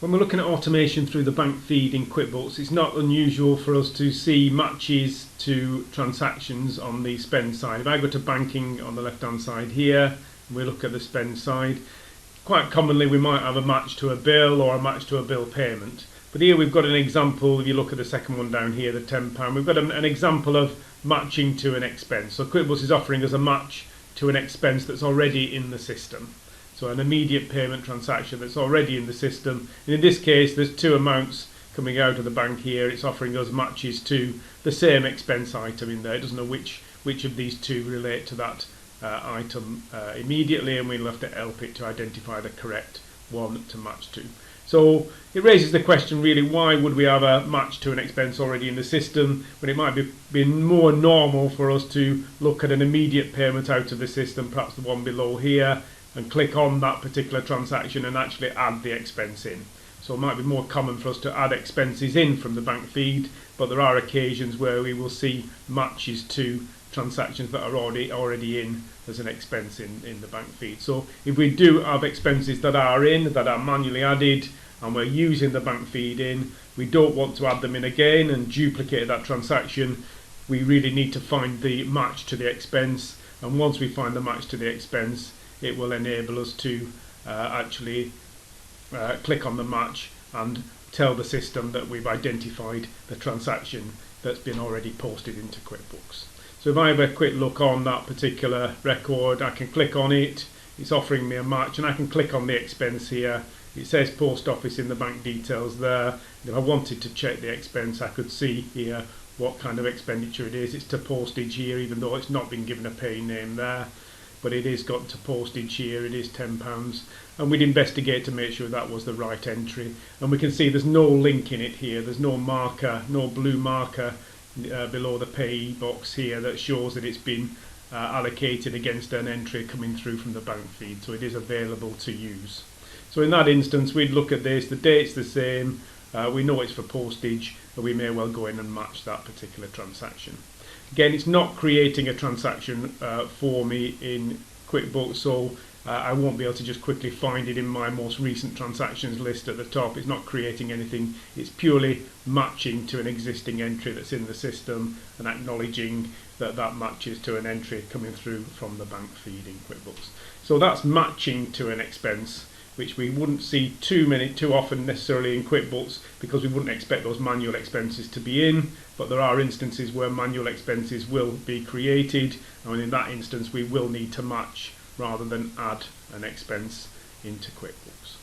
When we're looking at automation through the bank feed in QuickBooks, it's not unusual for us to see matches to transactions on the spend side. If I go to banking on the left hand side here, and we look at the spend side, quite commonly we might have a match to a bill or a match to a bill payment. But here we've got an example. If you look at the second one down here, the £10, we've got an example of matching to an expense. So QuickBooks is offering us a match to an expense that's already in the system. So an immediate payment transaction that's already in the system. And in this case, there's two amounts coming out of the bank here. It's offering us matches to the same expense item in there. It doesn't know which of these two relate to that item immediately, and we'll have to help it to identify the correct one to match to. So it raises the question really, why would we have a match to an expense already in the system when it might be more normal for us to look at an immediate payment out of the system, perhaps the one below here, and click on that particular transaction and actually add the expense in. So it might be more common for us to add expenses in from the bank feed, but there are occasions where we will see matches to transactions that are already in as an expense in the bank feed. So if we do have expenses that are manually added, and we're using the bank feed in, we don't want to add them in again and duplicate that transaction. We really need to find the match to the expense, and once we find the match to the expense, it will enable us to actually click on the match and tell the system that we've identified the transaction that's been already posted into QuickBooks. So if I have a quick look on that particular record, I can click on it, it's offering me a match, and I can click on the expense here. It says post office in the bank details there. If I wanted to check the expense, I could see here what kind of expenditure it is. It's to postage here, even though it's not been given a pay name there. But it is got to postage here, it is £10, and we'd investigate to make sure that was the right entry. And we can see there's no link in it here, there's no marker, no blue marker below the pay box here that shows that it's been allocated against an entry coming through from the bank feed, so it is available to use. So in that instance, we'd look at this, the date's the same, we know it's for postage, and we may well go in and match that particular transaction. Again, it's not creating a transaction for me in QuickBooks, so I won't be able to just quickly find it in my most recent transactions list at the top. It's not creating anything. It's purely matching to an existing entry that's in the system and acknowledging that that matches to an entry coming through from the bank feed in QuickBooks. So that's matching to an expense, which we wouldn't see too often necessarily in QuickBooks, because we wouldn't expect those manual expenses to be in, but there are instances where manual expenses will be created, and in that instance we will need to match rather than add an expense into QuickBooks.